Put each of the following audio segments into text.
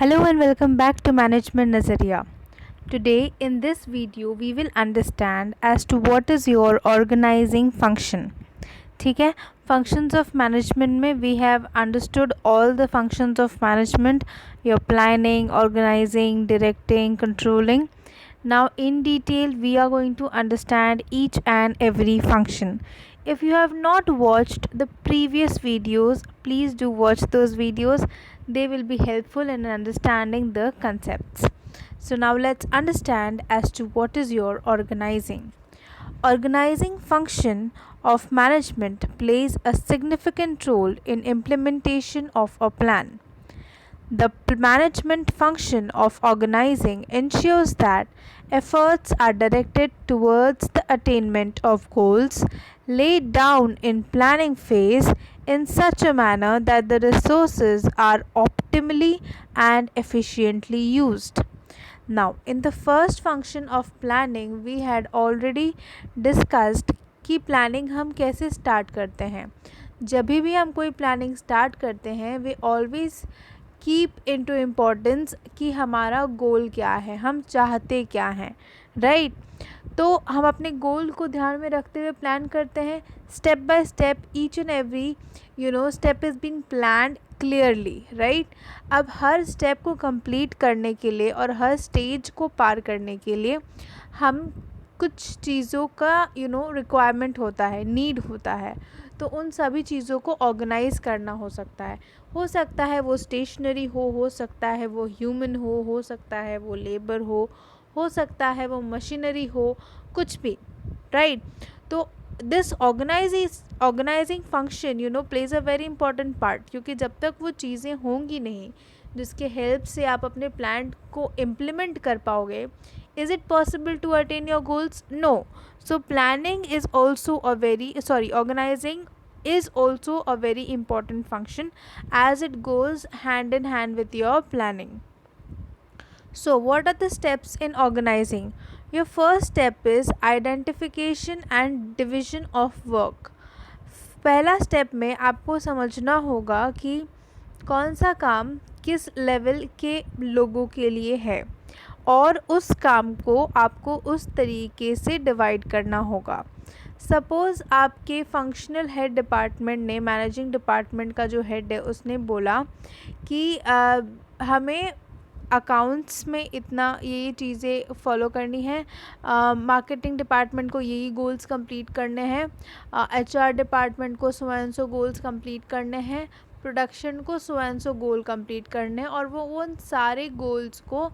Hello and welcome back to Management Nazariya. Today in this video we will understand as to what is your organizing function. ठीक है, functions of management में we have understood all the functions of management, your planning, organizing, directing, controlling. Now in detail we are going to understand each and every function. If you have not watched the previous videos, please do watch those videos. They will be helpful in understanding the concepts. So now let's understand as to what is your organizing. Organizing function of management plays a significant role in implementation of a plan. The management function of organizing ensures that efforts are directed towards the attainment of goals laid down in planning phase in such a manner that the resources are optimally and efficiently used. Now, in the first function of planning, we had already discussed कि planning हम कैसे start करते हैं. जब भी हम कोई planning start करते हैं वे ऑलवेज कीप इनटू इम्पोर्टेंस कि हमारा गोल क्या है, हम चाहते क्या हैं, राइट. तो हम अपने गोल को ध्यान में रखते हुए प्लान करते हैं. Step by step each and every step is being planned clearly, right. अब हर स्टेप को कंप्लीट करने के लिए और हर स्टेज को पार करने के लिए हम कुछ चीज़ों का रिक्वायरमेंट होता है, नीड होता है. तो उन सभी चीज़ों को ऑर्गेनाइज करना हो सकता है वो स्टेशनरी हो सकता है वो ह्यूमन हो सकता है वो लेबर हो सकता है वो मशीनरी हो, कुछ भी, राइट. तो this organising function plays a very important part, क्योंकि जब तक वो चीज़ें होंगी नहीं जिसके हेल्प से आप अपने प्लान को इम्प्लीमेंट कर पाओगे, is it possible to attain your goals? No. So organizing is also a very important function as it goes hand in hand with your planning. So what are the steps in organizing? Your first step is identification and division of work. पहला step में आपको समझना होगा कि कौन सा काम किस लेवल के लोगों के लिए है और उस काम को आपको उस तरीके से डिवाइड करना होगा. सपोज़ आपके फंक्शनल हेड डिपार्टमेंट ने, मैनेजिंग डिपार्टमेंट का जो हेड है उसने बोला कि हमें अकाउंट्स में इतना ये चीज़ें फॉलो करनी है, मार्केटिंग डिपार्टमेंट को यही गोल्स कंप्लीट करने हैं, HR डिपार्टमेंट को so and so goals complete करने हैं, प्रोडक्शन को so and so goal complete करने हैं. और वो उन सारे गोल्स को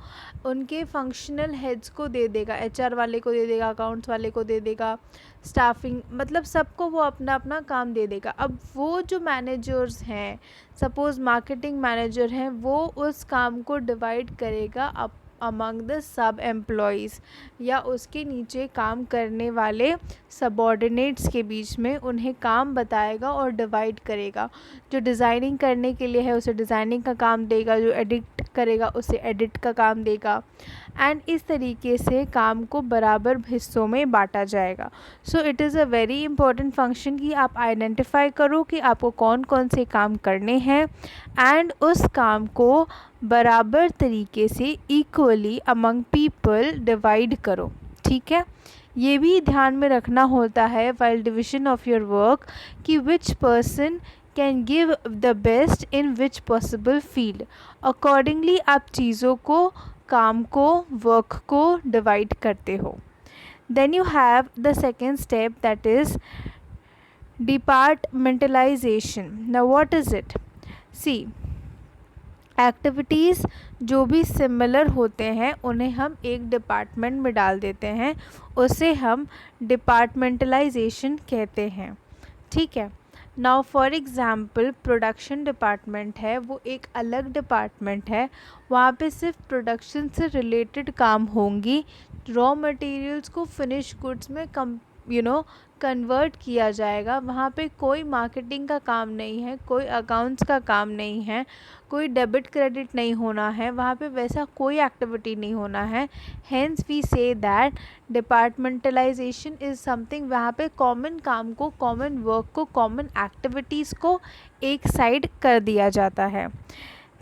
उनके फंक्शनल हेड्स को दे देगा, HR वाले को दे देगा, अकाउंट्स वाले को दे देगा, स्टाफिंग, मतलब सबको वो अपना अपना काम दे देगा. अब वो जो मैनेजर्स हैं, सपोज़ मार्केटिंग मैनेजर हैं, वो उस काम को डिवाइड करेगा अमंग द सब एम्प्लॉयज़ या उसके नीचे काम करने वाले सबऑर्डिनेट्स के बीच में उन्हें काम बताएगा और डिवाइड करेगा. जो डिज़ाइनिंग करने के लिए है उसे डिज़ाइनिंग का काम देगा, जो एडिट करेगा उसे एडिट का काम देगा, एंड इस तरीके से काम को बराबर हिस्सों में बांटा जाएगा. So it is a very important function कि आप आइडेंटिफाई करो कि आपको कौन कौन से काम करने हैं एंड उस काम को बराबर तरीके से इक्वली अमंग पीपल डिवाइड करो. ठीक है, ये भी ध्यान में रखना होता है while division of your work कि which person can give the best in which possible field. Accordingly आप चीज़ों को, काम को, वर्क को डिवाइड करते हो. Then you have the second step that is departmentalisation. Now what is it? See, activities जो भी सिमिलर होते हैं उन्हें हम एक डिपार्टमेंट में डाल देते हैं, उसे हम डिपार्टमेंटलाइजेशन कहते हैं. ठीक है. Now for example production department है, वो एक अलग डिपार्टमेंट है. वहाँ पे सिर्फ प्रोडक्शन से रिलेटेड काम होंगी. रॉ मटेरियल्स को फिनिश गुड्स में कन्वर्ट किया जाएगा. वहाँ पे कोई मार्केटिंग का काम नहीं है, कोई अकाउंट्स का काम नहीं है, कोई डेबिट क्रेडिट नहीं होना है, वहाँ पे वैसा कोई एक्टिविटी नहीं होना है. Hence we say that departmentalisation is something, वहाँ पे कॉमन काम को, कॉमन वर्क को, कॉमन एक्टिविटीज़ को एक साइड कर दिया जाता है.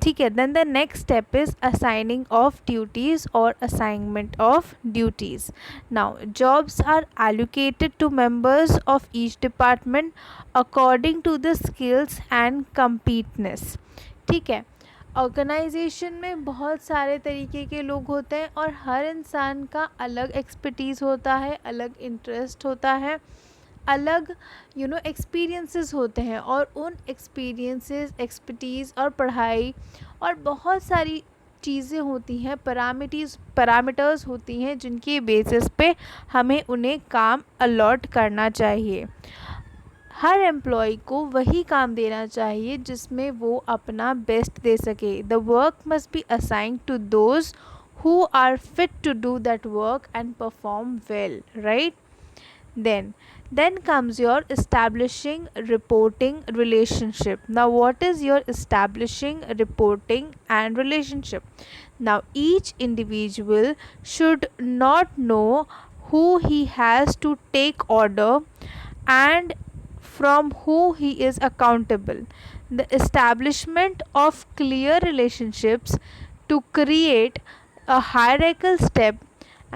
ठीक है. Then the next step is assigning of duties or assignment of duties. Now jobs are allocated to members of each department according to the skills and competence. ठीक है. ऑर्गेनाइजेशन में बहुत सारे तरीके के लोग होते हैं और हर इंसान का अलग एक्सपर्टीज़ होता है, अलग इंटरेस्ट होता है, अलग एक्सपीरियंसेस होते हैं, और उन एक्सपीरियंसेस, एक्सपर्टीज़ और पढ़ाई और बहुत सारी चीज़ें होती हैं, पैरामीटर्स होती हैं जिनके बेसिस पे हमें उन्हें काम अलॉट करना चाहिए. हर एम्प्लॉय को वही काम देना चाहिए जिसमें वो अपना बेस्ट दे सके. The work must be assigned to those who are fit to do that work and perform well, right. Then comes your establishing reporting relationship. Now what is your establishing reporting and relationship? Now each individual should not know who he has to take order and from who he is accountable. The establishment of clear relationships to create a hierarchical step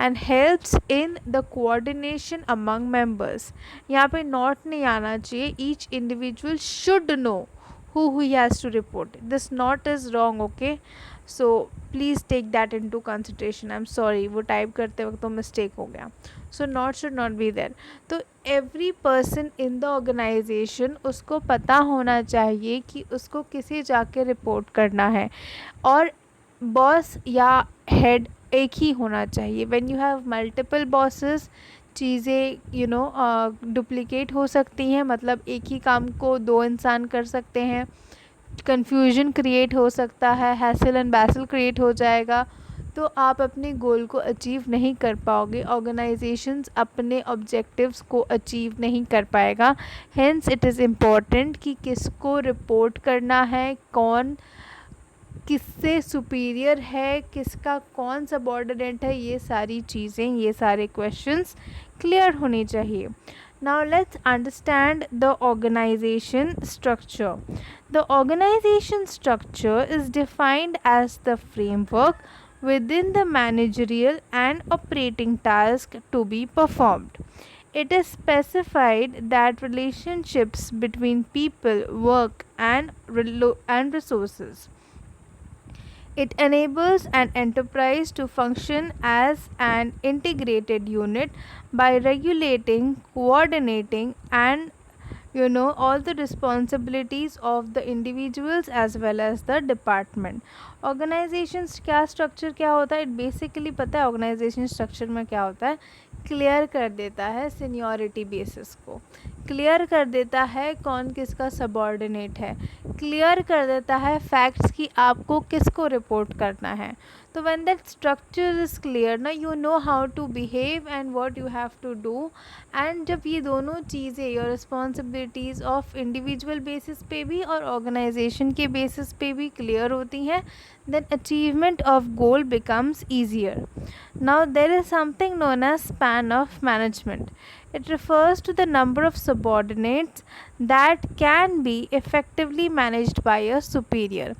and helps in the coordination among members. यहाँ पे not नहीं आना चाहिए. each individual should know who he has to report. This not is wrong, okay? So please take that into consideration. I'm sorry, वो type करते वक्त तो mistake हो गया. So not should not be there. तो every person in the organization उसको पता होना चाहिए कि उसको किसे जाके रिपोर्ट करना है, और बॉस या हेड एक ही होना चाहिए. When you have multiple bosses, चीज़ें डुप्लीकेट हो सकती हैं, मतलब एक ही काम को दो इंसान कर सकते हैं, कन्फ्यूजन क्रिएट हो सकता है, हैसल एंड बैसल क्रिएट हो जाएगा, तो आप अपने गोल को अचीव नहीं कर पाओगे. ऑर्गेनाइजेशंस अपने ऑब्जेक्टिव्स को अचीव नहीं कर पाएगा. हेंस इट इज़ इम्पॉर्टेंट कि किसको रिपोर्ट करना है, कौन किससे सुपीरियर है, किसका कौन सबऑर्डिनेट है, ये सारी चीज़ें, ये सारे क्वेश्चंस क्लियर होने चाहिए. Now let's understand the organisation structure. The organisation structure is defined as the framework within the managerial and operating task to be performed. It is specified that relationships between people, work, and resources. It enables an enterprise to function as an integrated unit by regulating, coordinating, and all the responsibilities of the individuals as well as the department. Organisation क्या structure क्या होता है, basically पता है organisation structure में क्या होता है. क्लियर कर देता है सीनियरिटी बेसिस को, क्लियर कर देता है कौन किसका सबऑर्डिनेट है, क्लियर कर देता है फैक्ट्स कि आपको किसको रिपोर्ट करना है. तो when that structure is clear ना, you know how to behave and what you have to do. And जब ये दोनों चीज़ें, your responsibilities of individual basis पे भी और ऑर्गेनाइजेशन के बेसिस पे भी क्लियर होती हैं, then achievement of goal becomes easier. Now there is something known as span of management. It refers to the number of subordinates that can be effectively managed by a superior.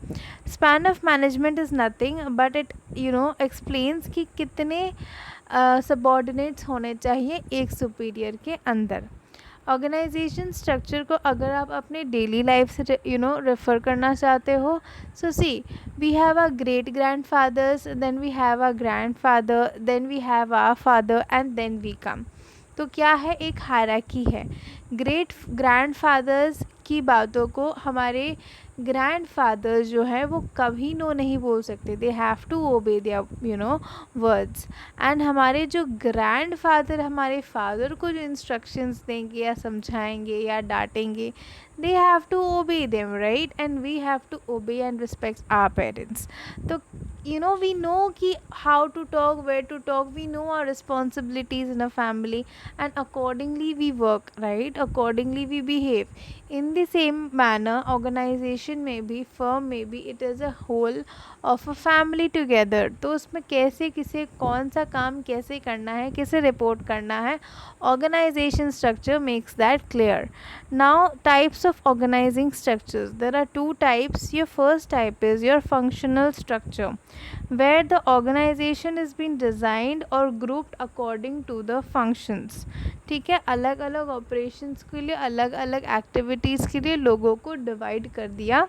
Span of management is nothing but it explains कि कितने subordinates होने चाहिए एक superior के अंदर. Organisation structure को अगर आप अपने डेली लाइफ से रेफ़र करना चाहते हो, so see we have a great grandfathers, then we have a grandfather, then we have a father and then we come. तो क्या है, एक हायरार्की है. ग्रेट ग्रैंड फादर्स की बातों को हमारे ग्रैंड फादर्स जो है वो कभी नो नहीं बोल सकते. They have to obey their words. And हमारे जो ग्रैंड फादर हमारे फादर को जो इंस्ट्रक्शंस देंगे या समझाएंगे या डांटेंगे, they have to obey them, right. And we have to obey and respect our parents. तो we know ki how to talk, where to talk, we know our responsibilities in a family, and accordingly we work, right? Accordingly we behave. In the same manner, organization may be, firm may be, it is a whole of a family together. तो उसमें कैसे किसे कौन सा काम कैसे करना है, किसे रिपोर्ट करना है, organization structure makes that clear. Now, types of organizing structures. There are two types. Your first type is your functional structure, where the organization is being designed or grouped according to the functions. ठीक है, अलग अलग operations के लिए, अलग अलग activities के लिए लोगों को डिवाइड कर दिया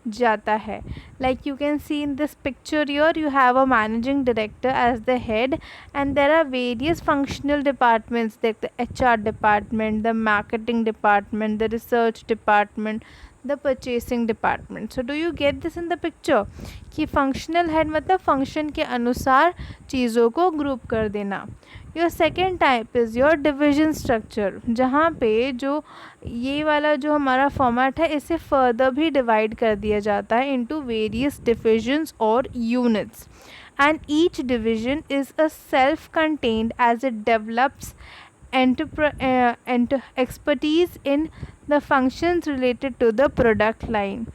जाता है. Like you can see in this picture here, you have a managing director as the head, and there are various functional departments like the HR department, the marketing department, the research department, the purchasing department. So do you get this in the picture कि functional head मतलब function के अनुसार चीज़ों को group कर देना. Your second type is your division structure, जहाँ पे जो ये वाला जो हमारा फॉर्मेट है इसे फर्दर भी डिवाइड कर दिया जाता है इनटू वेरियस डिविजन्स और units, and each division is a self contained as it develops expertise in the functions related to the product line.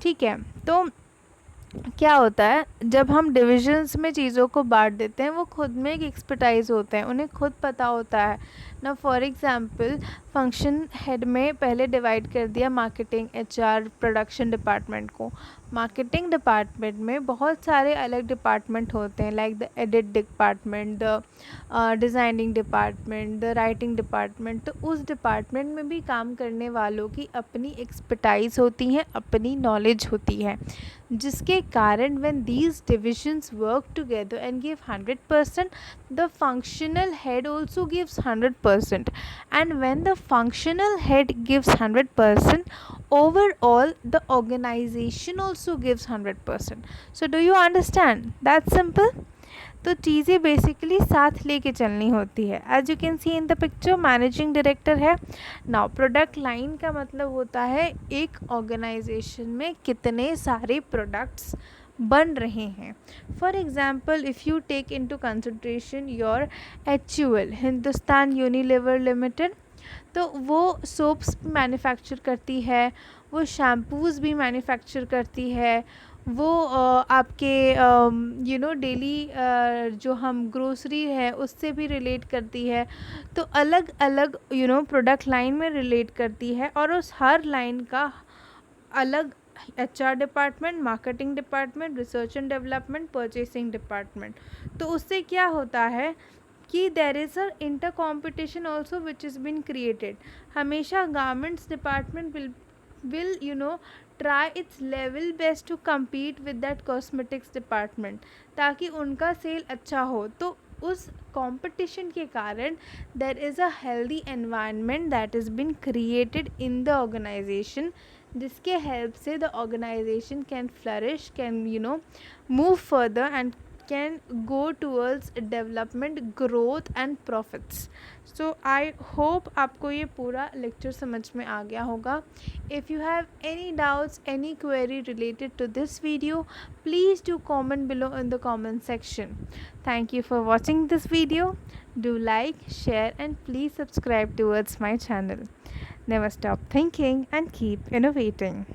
ठीक है, तो क्या होता है जब हम डिविजन्स में चीज़ों को बांट देते हैं, वो खुद में एक एक्सपर्टाइज होते हैं, उन्हें खुद पता होता है ना. फॉर एग्जांपल फंक्शन हेड में पहले डिवाइड कर दिया मार्केटिंग, एचआर, प्रोडक्शन डिपार्टमेंट को. मार्केटिंग डिपार्टमेंट में बहुत सारे अलग डिपार्टमेंट होते हैं, like the edit department, the designing department, the writing department. तो उस डिपार्टमेंट में भी काम करने वालों की अपनी एक्सपर्टाइज होती हैं, अपनी नॉलेज होती है, जिसके कारण when these divisions work together and give 100%, the functional head also gives 100%, and when the functional head gives 100%, overall the organization also gives 100%. So do you understand? That's simple. तो चीज़ें basically साथ लेके चलनी होती है. As you can see in the picture, managing director है. Now product line का मतलब होता है एक ऑर्गेनाइजेशन में कितने सारे प्रोडक्ट्स बन रहे हैं. For example if you take into consideration your HUL, Hindustan Unilever Limited, तो वो सोप्स मैन्युफैक्चर करती है, वो शैम्पूज़ भी मैन्युफैक्चर करती है, वो आपके डेली जो हम ग्रोसरी है उससे भी रिलेट करती है. तो अलग अलग प्रोडक्ट लाइन में रिलेट करती है, और उस हर लाइन का अलग HR department, marketing department, research and development, purchasing department. तो उससे क्या होता है कि there is a inter competition also which is been created. हमेशा garments department will try its level best to compete with that cosmetics department, ताकि उनका cell अच्छा हो. तो उस कंपटीशन के कारण there is a healthy environment that has been created in the organization, जिसके हेल्प से the organization can flourish, can move further and can go towards development, growth and profits. So I hope आपको ये पूरा lecture समझ में आ गया होगा. If you have any doubts, any query related to this video, please do comment below in the comment section. Thank you for watching this video. Do like, share and please subscribe towards my channel. Never stop thinking and keep innovating.